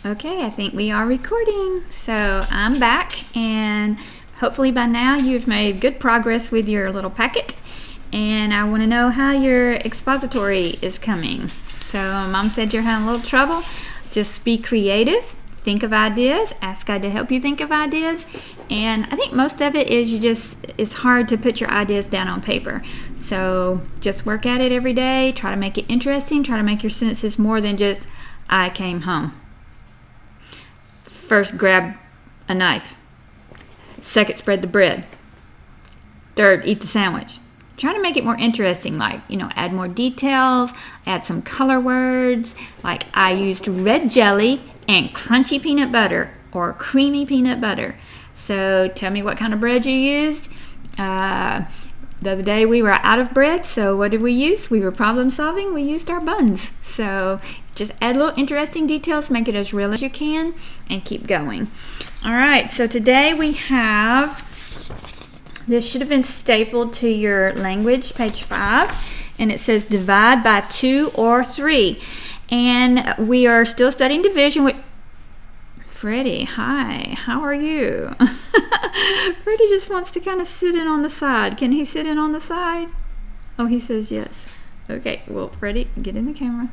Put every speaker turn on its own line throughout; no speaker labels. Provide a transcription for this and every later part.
Okay, I think we are recording. So I'm back, and hopefully by now you've made good progress with your little packet. And I want to know how your expository is coming. So Mom said you're having a little trouble. Just be creative, think of ideas, ask God to help you think of ideas. And I think most of it is it's hard to put your ideas down on paper. So just work at it every day, try to make it interesting, try to make your sentences more than just, I came home. First, grab a knife. Second, spread the bread. Third, eat the sandwich. Try to make it more interesting, like, add more details, add some color words, like I used red jelly and crunchy peanut butter or creamy peanut butter. So tell me what kind of bread you used. The other day we were out of bread, so what did we use? We were problem solving. We used our buns. So just add little interesting details, make it as real as you can, and keep going. All right, so today we have, this should have been stapled to your language, page 5, and it says divide by 2 or 3. And we are still studying division with Freddie. Hi, how are you? Freddie just wants to kind of sit in on the side. Can he sit in on the side? Oh, he says yes. Okay, well, Freddie, get in the camera.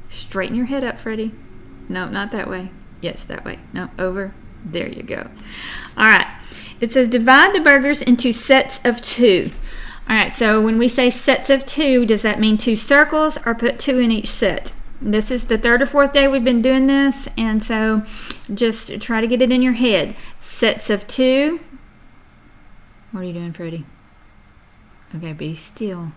Straighten your head up, Freddie. No, not that way. Yes, that way. No, over. There you go. All right. It says divide the burgers into sets of 2. All right, so when we say sets of 2, does that mean 2 circles or put 2 in each set? This is the 3rd or 4th day we've been doing this, and so just try to get it in your head. Sets of 2. What are you doing, Freddie? Okay, be still.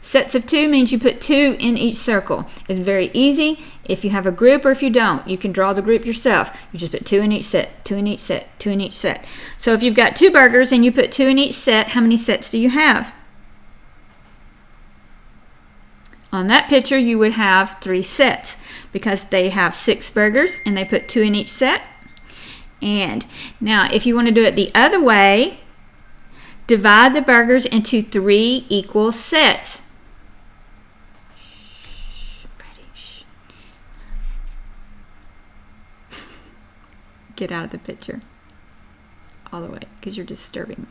Sets of 2 means you put 2 in each circle. It's very easy. If you have a group or if you don't, you can draw the group yourself. You just put 2 in each set, 2 in each set, 2 in each set. So if you've got 2 burgers and you put 2 in each set, how many sets do you have? On that picture, you would have 3 sets because they have 6 burgers and they put 2 in each set. And now, if you want to do it the other way, divide the burgers into 3 equal sets. Get out of the picture all the way because you're disturbing me.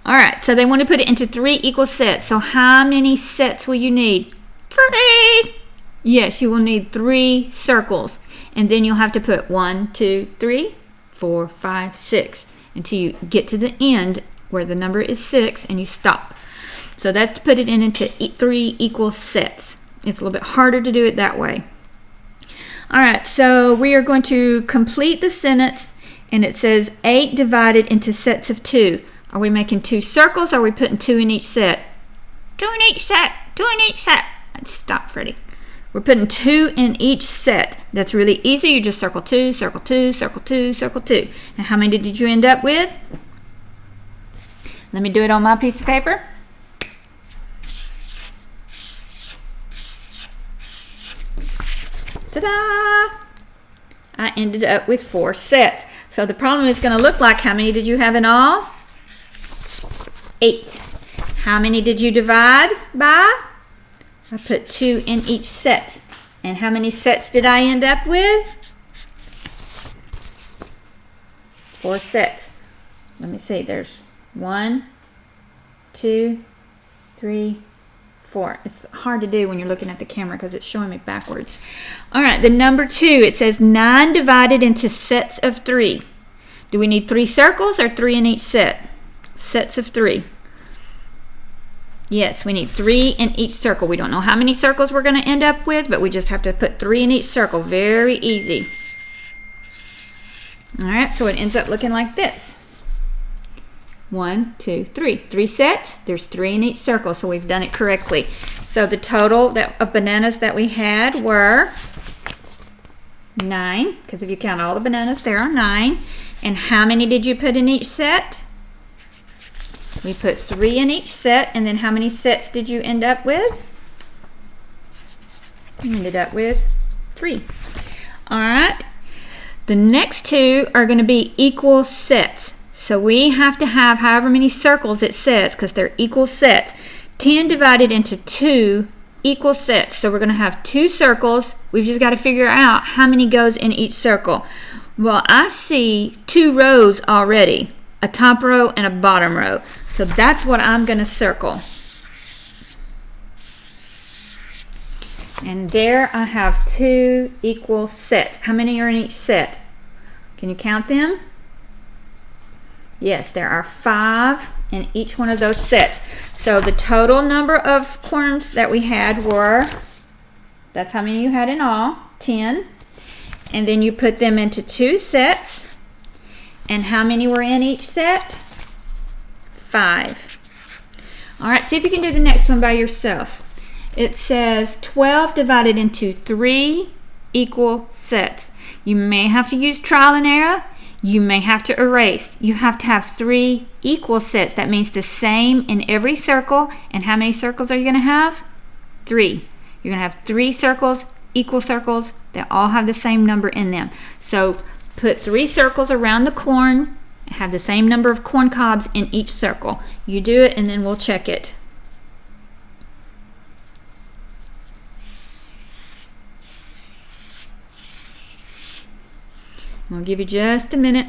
All right, so they want to put it into 3 equal sets. So how many sets will you need? 3. Yes, you will need 3 circles. And then you'll have to put 1, 2, 3, 4, 5, 6 until you get to the end where the number is 6 and you stop. So that's to put it into 3 equal sets. It's a little bit harder to do it that way. All right, so we are going to complete the sentence, and it says 8 divided into sets of 2. Are we making 2 circles, or are we putting 2 in each set? 2 in each set, 2 in each set. Stop, Freddie. We're putting 2 in each set. That's really easy. You just circle 2, circle 2, circle 2, circle 2. Now, how many did you end up with? Let me do it on my piece of paper. Ta-da! I ended up with 4 sets. So the problem is going to look like, how many did you have in all? 8. How many did you divide by? I put 2 in each set. And how many sets did I end up with? 4 sets. Let me see. There's 1, 2, 3, 4. It's hard to do when you're looking at the camera because it's showing me backwards. All right, the number 2, it says 9 divided into sets of 3. Do we need 3 circles or 3 in each set? Sets of 3. Yes, we need 3 in each circle. We don't know how many circles we're going to end up with, but we just have to put 3 in each circle. Very easy. All right, so it ends up looking like this. 1, 2, 3. 3 sets. There's 3 in each circle, so we've done it correctly. So the total of bananas that we had were 9, because if you count all the bananas, there are 9. And how many did you put in each set? We put 3 in each set, and then how many sets did you end up with? You ended up with 3. All right. The next 2 are going to be equal sets. So we have to have however many circles it says because they're equal sets. 10 divided into 2 equal sets. So we're going to have 2 circles. We've just got to figure out how many goes in each circle. Well, I see 2 rows already, a top row and a bottom row. So that's what I'm going to circle. And there I have 2 equal sets. How many are in each set? Can you count them? Yes, there are 5 in each one of those sets. So the total number of corns that we had were, that's how many you had in all, 10. And then you put them into 2 sets. And how many were in each set? 5. All right, see if you can do the next one by yourself. It says 12 divided into 3 equal sets. You may have to use trial and error. You may have to erase. You have to have 3 equal sets. That means the same in every circle. And how many circles are you going to have? 3. You're going to have 3 circles, equal circles, that all have the same number in them. So put 3 circles around the corn, have the same number of corn cobs in each circle. You do it and then we'll check it. I'll give you just a minute.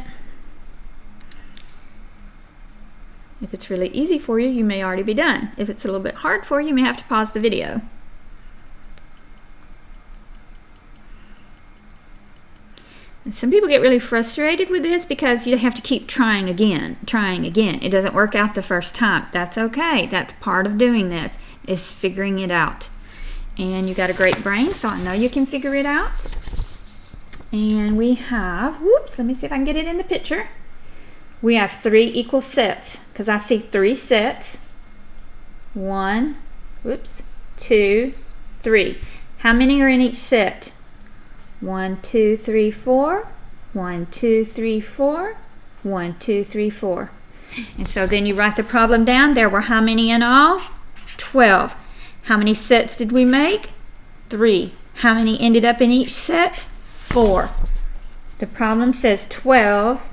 If it's really easy for you, you may already be done. If it's a little bit hard for you, you may have to pause the video. And some people get really frustrated with this because you have to keep trying again. It doesn't work out the first time. That's okay. That's part of doing this, is figuring it out. And you got a great brain, so I know you can figure it out. And we have, whoops, let me see if I can get it in the picture. We have 3 equal sets, because I see 3 sets. 1, whoops, 2, 3. How many are in each set? 1, 2, 3, 4. 1, 2, 3, 4. 1, 2, 3, 4. And so then you write the problem down. There were how many in all? 12. How many sets did we make? 3. How many ended up in each set? 4. The problem says 12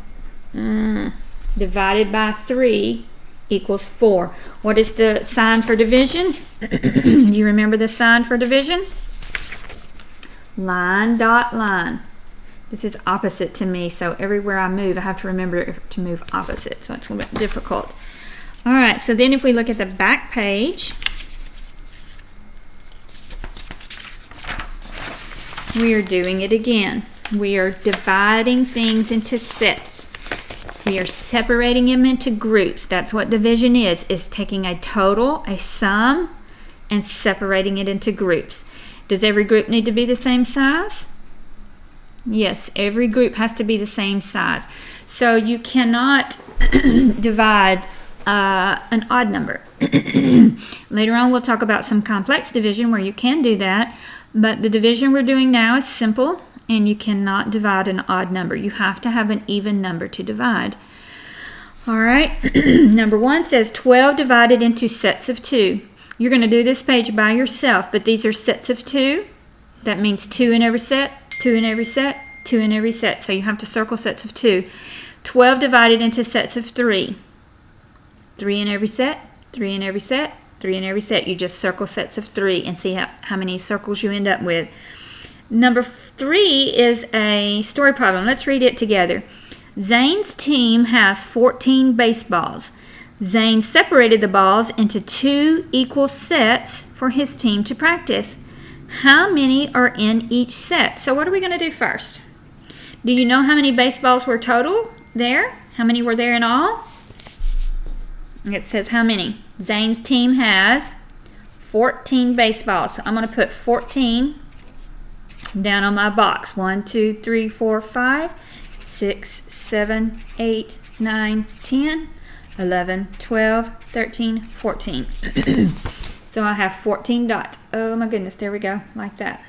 divided by 3 equals 4. What is the sign for division? Do you remember the sign for division? Line, dot, line. This is opposite to me, so everywhere I move, I have to remember to move opposite, so it's a little bit difficult. All right, so then if we look at the back page, we are doing it again. We are dividing things into sets. We are separating them into groups. That's what division is taking a total, a sum, and separating it into groups. Does every group need to be the same size? Yes, every group has to be the same size. So you cannot divide an odd number. Later on we'll talk about some complex division where you can do that. But the division we're doing now is simple, and you cannot divide an odd number. You have to have an even number to divide. All right, number 1 says 12 divided into sets of 2. You're going to do this page by yourself, but these are sets of 2. That means 2 in every set, 2 in every set, 2 in every set. So you have to circle sets of 2. 12 divided into sets of 3. 3 in every set, 3 in every set, 3 in every set. You just circle sets of 3 and see how many circles you end up with. Number 3 is a story problem. Let's read it together. Zane's team has 14 baseballs. Zane separated the balls into 2 equal sets for his team to practice. How many are in each set? So what are we going to do first? Do you know how many baseballs were total there? How many were there in all? It says how many? Zane's team has 14 baseballs. So I'm going to put 14 down on my box. 1, 2, 3, 4, 5, 6, 7, 8, 9, 10, 11, 12, 13, 14. So I have 14 dots. Oh my goodness, there we go, like that.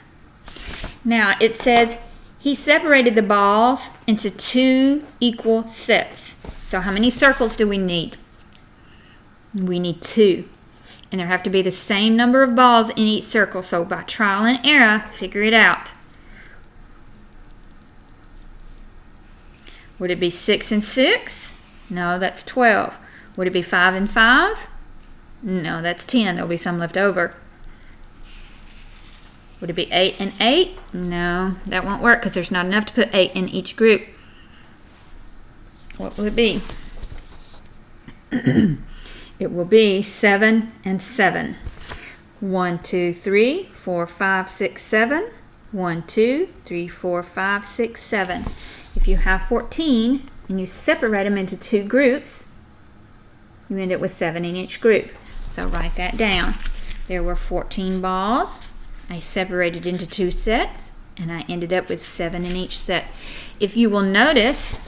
Now it says he separated the balls into 2 equal sets. So how many circles do we need? We need 2. And there have to be the same number of balls in each circle. So by trial and error, figure it out. Would it be 6 and 6? No, that's 12. Would it be 5 and 5? No, that's 10. There'll be some left over. Would it be 8 and 8? No, that won't work because there's not enough to put 8 in each group. What will it be? It will be 7 and 7. 1, 2, 3, 4, 5, 6, 7. 1, 2, 3, 4, 5, 6, 7. If you have 14 and you separate them into 2 groups, you end up with 7 in each group. So write that down. There were 14 balls. I separated into 2 sets, and I ended up with 7 in each set. If you will notice,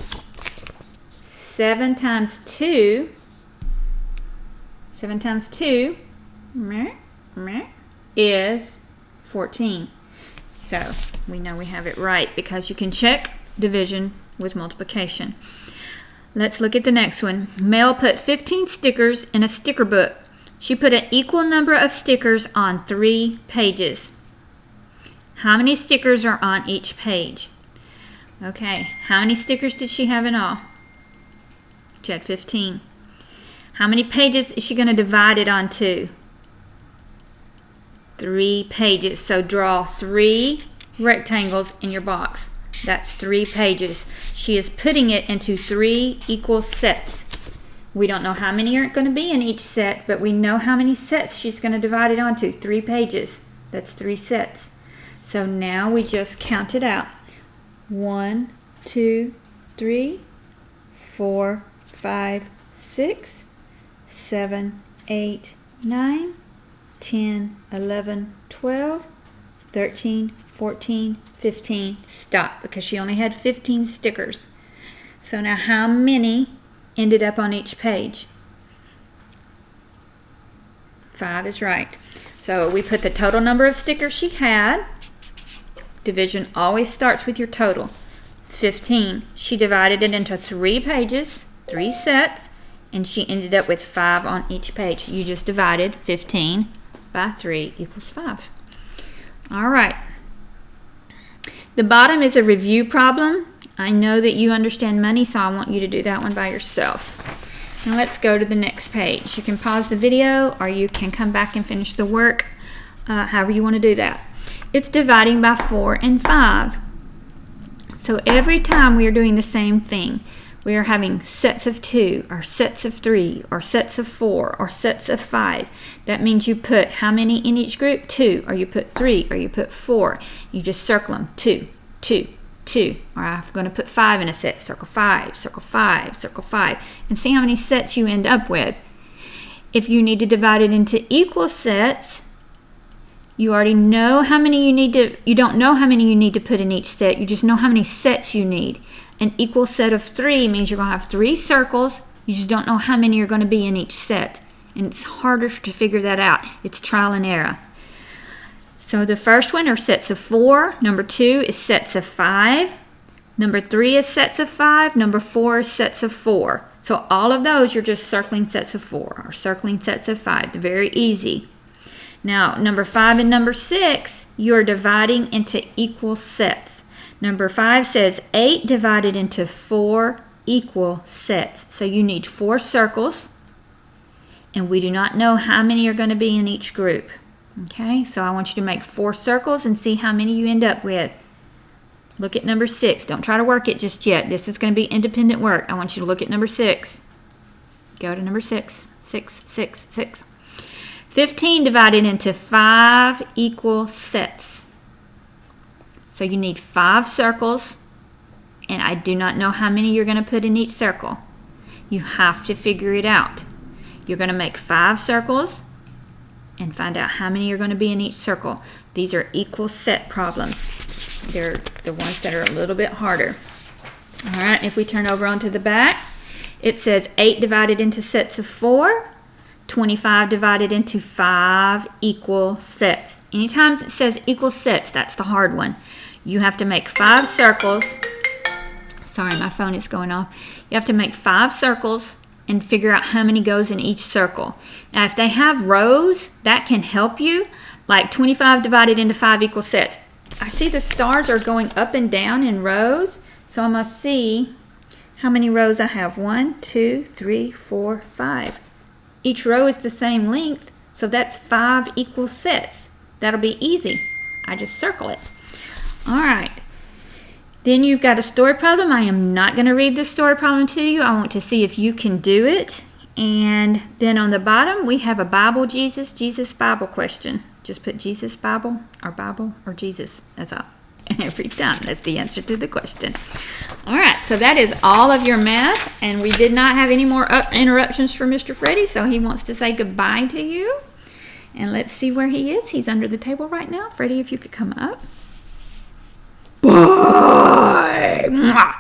7 times 2 is 14. So we know we have it right because you can check division with multiplication. Let's look at the next one. Mel put 15 stickers in a sticker book. She put an equal number of stickers on 3 pages. How many stickers are on each page? Okay, how many stickers did she have in all? She had 15. How many pages is she going to divide it onto? 3 pages. So draw 3 rectangles in your box. That's 3 pages. She is putting it into 3 equal sets. We don't know how many are going to be in each set, but we know how many sets she's going to divide it onto. 3 pages. That's 3 sets. So now we just count it out. 1, 2, 3, 4, 5, 6, 7, 8, 9, 10, 11, 12, 13, 14, 15. Stop, because she only had 15 stickers. So now how many ended up on each page? 5 is right. So we put the total number of stickers she had. Division always starts with your total. 15. She divided it into 3 pages, 3 sets, and she ended up with 5 on each page. You just divided 15 by 3 equals 5. All right. The bottom is a review problem. I know that you understand money, so I want you to do that one by yourself. Now let's go to the next page. You can pause the video or you can come back and finish the work, however you want to do that. It's dividing by 4 and 5. So every time we are doing the same thing, we are having sets of 2 or sets of 3 or sets of 4 or sets of 5. That means you put how many in each group? 2, or you put 3, or you put 4. You just circle them. 2, 2, 2. Or I'm going to put 5 in a set. Circle 5, circle 5, circle 5. And see how many sets you end up with. If you need to divide it into equal sets, you already know how many you don't know how many you need to put in each set. You just know how many sets you need. An equal set of 3 means you're going to have 3 circles. You just don't know how many are going to be in each set. And it's harder to figure that out. It's trial and error. So the first one are sets of 4. Number 2 is sets of 5. Number 3 is sets of 5. Number 4 is sets of 4. So all of those you're just circling sets of 4 or circling sets of 5. They're very easy. Now, number 5 and number 6, you're dividing into equal sets. Number 5 says 8 divided into 4 equal sets. So you need 4 circles, and we do not know how many are going to be in each group. Okay, so I want you to make 4 circles and see how many you end up with. Look at number 6. Don't try to work it just yet. This is going to be independent work. I want you to look at number 6. Go to number 6. 6, 6, 6. 15 divided into 5 equal sets. So you need 5 circles, and I do not know how many you're going to put in each circle. You have to figure it out. You're going to make 5 circles and find out how many are going to be in each circle. These are equal set problems. They're the ones that are a little bit harder. All right, if we turn over onto the back, it says 8 divided into sets of 4. 25 divided into 5 equal sets. Anytime it says equal sets, that's the hard one. You have to make 5 circles. Sorry, my phone is going off. You have to make 5 circles and figure out how many goes in each circle. Now, if they have rows, that can help you. Like 25 divided into 5 equal sets. I see the stars are going up and down in rows, so I must see how many rows I have. 1, 2, 3, 4, 5. Each row is the same length, so that's 5 equal sets. That'll be easy. I just circle it. All right. Then you've got a story problem. I am not going to read this story problem to you. I want to see if you can do it. And then on the bottom, we have a Bible Jesus Bible question. Just put Jesus Bible or Jesus. That's all. And every time, that's the answer to the question. All right, so that is all of your math. And we did not have any more interruptions for Mr. Freddie, so he wants to say goodbye to you. And let's see where he is. He's under the table right now. Freddie, if you could come up. Bye! Mwah!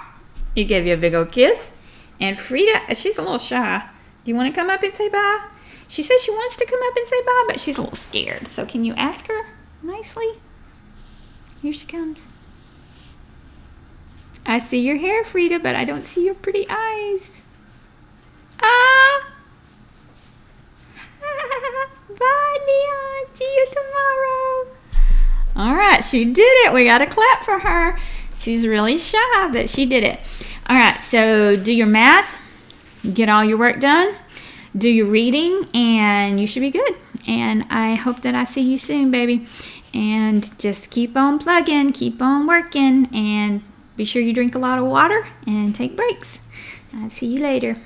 He gave you a big old kiss. And Frida, she's a little shy. Do you want to come up and say bye? She says she wants to come up and say bye, but she's a little scared. So can you ask her nicely? Here she comes. I see your hair, Frida, but I don't see your pretty eyes. Ah! Bye, Leon. See you tomorrow. All right, she did it. We got to clap for her. She's really shy, but she did it. All right, so do your math. Get all your work done. Do your reading, and you should be good. And I hope that I see you soon, baby. And just keep on plugging, keep on working, and be sure you drink a lot of water and take breaks. I'll see you later.